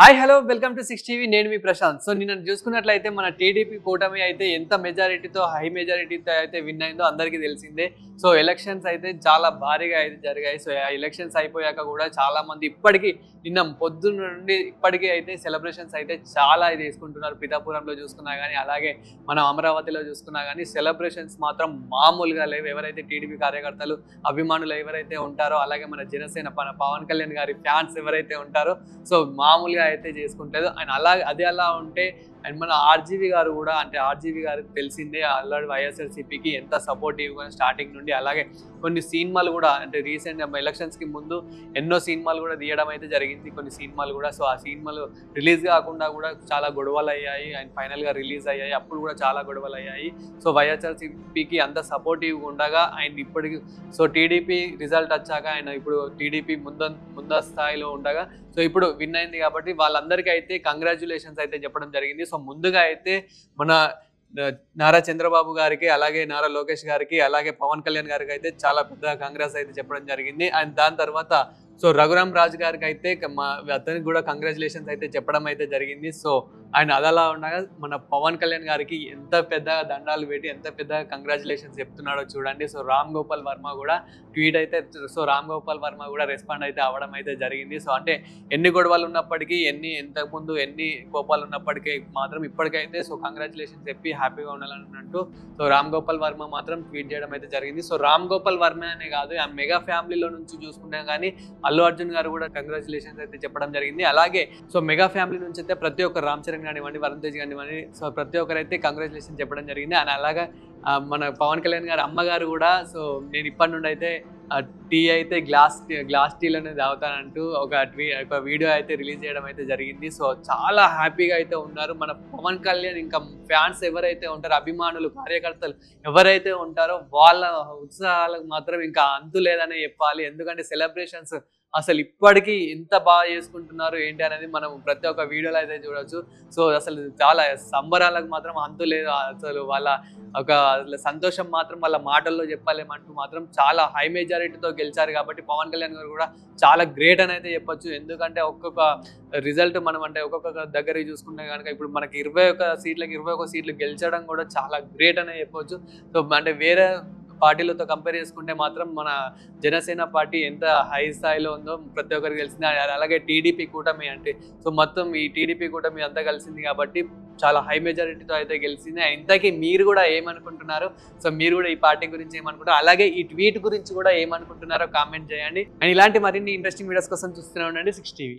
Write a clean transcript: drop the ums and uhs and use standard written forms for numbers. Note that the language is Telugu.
Hi hello welcome to 6 TV నేను మీ ప్రశాంత్. సో నిన్న చూసుకున్నట్లయితే మన టీడీపీ కూటమి అయితే ఎంత మెజారిటీతో హై మెజారిటీతో అయితే విన్ అయిందో అందరికీ తెలిసిందే. సో ఎలక్షన్స్ అయితే చాలా భారీగా అయితే జరిగాయి. సో ఆ ఎలక్షన్స్ అయిపోయాక కూడా చాలా మంది ఇప్పటికీ నిన్న పొద్దున్న నుండి ఇప్పటికీ అయితే సెలబ్రేషన్స్ అయితే చాలా ఇది చేసుకుంటున్నారు. పిఠాపురంలో చూసుకున్నా కానీ అలాగే మనం అమరావతిలో చూసుకున్నా కానీ సెలబ్రేషన్స్ మాత్రం మామూలుగా లేవు. ఎవరైతే టీడీపీ కార్యకర్తలు అభిమానులు ఎవరైతే ఉంటారో అలాగే మన జనసేన పవన్ కళ్యాణ్ గారి ఫ్యాన్స్ ఎవరైతే ఉంటారో సో మామూలుగా అయితే చేసుకుంటారు. ఆయన అదే అలా ఉంటే అండ్ మన ఆర్జీవి గారు కూడా అంటే ఆర్జీవి గారికి తెలిసిందే ఆల్రెడీ వైఎస్ఆర్సీపీకి ఎంత సపోర్టివ్గా స్టార్టింగ్ నుండి అలాగే కొన్ని సినిమాలు కూడా అంటే రీసెంట్ ఎలక్షన్స్కి ముందు ఎన్నో సినిమాలు కూడా తీయడం అయితే జరిగింది. కొన్ని సినిమాలు కూడా సో ఆ సినిమాలు రిలీజ్ కాకుండా కూడా చాలా గొడవలు అయ్యాయి అండ్ ఫైనల్గా రిలీజ్ అయ్యాయి. అప్పుడు కూడా చాలా గొడవలు అయ్యాయి. సో వైఎస్ఆర్సీపీకి అంత సపోర్టివ్గా ఉండగా ఆయన ఇప్పటికి సో టీడీపీ రిజల్ట్ వచ్చాక ఆయన ఇప్పుడు టీడీపీ ముందు స్థాయిలో ఉండగా సో ఇప్పుడు విన్ అయింది కాబట్టి వాళ్ళందరికీ అయితే కంగ్రాచ్యులేషన్స్ అయితే చెప్పడం జరిగింది. సో ముందుగా అయితే మన నారా చంద్రబాబు గారికి అలాగే నారా లోకేష్ గారికి అలాగే పవన్ కళ్యాణ్ గారికి అయితే చాలా పెద్ద కంగ్రాట్స్ అయితే చెప్పడం జరిగింది. అండ్ దాని తర్వాత సో రఘురామ్ రాజు గారికి అయితే అతనికి కూడా కంగ్రాచులేషన్స్ అయితే చెప్పడం అయితే జరిగింది. సో ఆయన అదలా ఉండగా మన పవన్ కళ్యాణ్ గారికి ఎంత పెద్ద దండాలు పెట్టి ఎంత పెద్ద కంగ్రాచులేషన్స్ చెప్తున్నాడో చూడండి. సో రామ్ గోపాల్ వర్మ కూడా ట్వీట్ అయితే సో రామ్ గోపాల్ వర్మ కూడా రెస్పాండ్ అయితే అవ్వడం అయితే జరిగింది. సో అంటే ఎన్ని గొడవలు ఉన్నప్పటికీ ఇంతకుముందు ఎన్ని కోపాలు ఉన్నప్పటికీ మాత్రం ఇప్పటికైతే సో కంగ్రాచులేషన్స్ చెప్పి హ్యాపీగా ఉండాలన్నట్టు సో రామ్ గోపాల్ వర్మ మాత్రం ట్వీట్ చేయడం అయితే జరిగింది. సో రామ్ గోపాల్ వర్మ అనే కాదు ఆ మెగా ఫ్యామిలీలో నుంచి చూసుకున్నా కానీ అల్లు అర్జున్ గారు కూడా కంగ్రాచులేషన్స్ అయితే చెప్పడం జరిగింది. అలాగే సో మెగా ఫ్యామిలీ నుంచి అయితే ప్రతి ఒక్క రామ్ చరణ్ కానివ్వండి వరుణ్ తేజ్ కానివ్వండి సో ప్రతి ఒక్కరు అయితే కంగ్రాచులేషన్ చెప్పడం జరిగింది. అండ్ అలాగా మన పవన్ కళ్యాణ్ గారు అమ్మగారు కూడా సో నేను ఇప్పటి నుండి అయితే టీ అయితే గ్లాస్ టీలోనే తాగుతానంటూ ఒక వీడియో అయితే రిలీజ్ చేయడం అయితే జరిగింది. సో చాలా హ్యాపీగా అయితే ఉన్నారు మన పవన్ కళ్యాణ్. ఇంకా ఫ్యాన్స్ ఎవరైతే ఉంటారో అభిమానులు కార్యకర్తలు ఎవరైతే ఉంటారో వాళ్ళ ఉత్సాహాలకు మాత్రం ఇంకా అంతు లేదనే చెప్పాలి. ఎందుకంటే సెలబ్రేషన్స్ అసలు ఇప్పటికీ ఎంత బాగా చేసుకుంటున్నారు ఏంటి అనేది మనం ప్రతి ఒక్క వీడియోలో అయితే చూడవచ్చు. సో అసలు చాలా సంబరాలకు మాత్రం అంతు లేదు. అసలు వాళ్ళ ఒక సంతోషం మాత్రం వాళ్ళ మాటల్లో చెప్పలేమంటూ మాత్రం చాలా హై మెజారిటీతో గెలిచారు కాబట్టి పవన్ కళ్యాణ్ గారు కూడా చాలా గ్రేట్ అని అయితే చెప్పొచ్చు. ఎందుకంటే ఒక్కొక్క రిజల్ట్ మనం అంటే ఒక్కొక్క దగ్గర చూసుకుంటే కనుక ఇప్పుడు మనకి 21 సీట్లు గెలిచడం కూడా చాలా గ్రేట్ అనే చెప్పొచ్చు. సో అంటే వేరే పార్టీలతో కంపేర్ చేసుకుంటే మాత్రం మన జనసేన పార్టీ ఎంత హై స్థాయిలో ఉందో ప్రతి ఒక్కరికి తెలిసింది. అలాగే టీడీపీ కూటమి అంటే సో మొత్తం ఈ టీడీపీ కూటమి అంతా కలిసింది కాబట్టి చాలా హై మెజారిటీతో అయితే గెలిచింది. ఇంతకీ మీరు కూడా ఏమనుకుంటున్నారు? సో మీరు కూడా ఈ పార్టీ గురించి ఏమనుకుంటారు? అలాగే ఈ ట్వీట్ గురించి కూడా ఏమనుకుంటున్నారో కామెంట్ చేయండి. అండ్ ఇలాంటి మరిన్ని ఇంట్రెస్టింగ్ వీడియోస్ కోసం చూస్తూనే ఉండండి 6 టీవీ.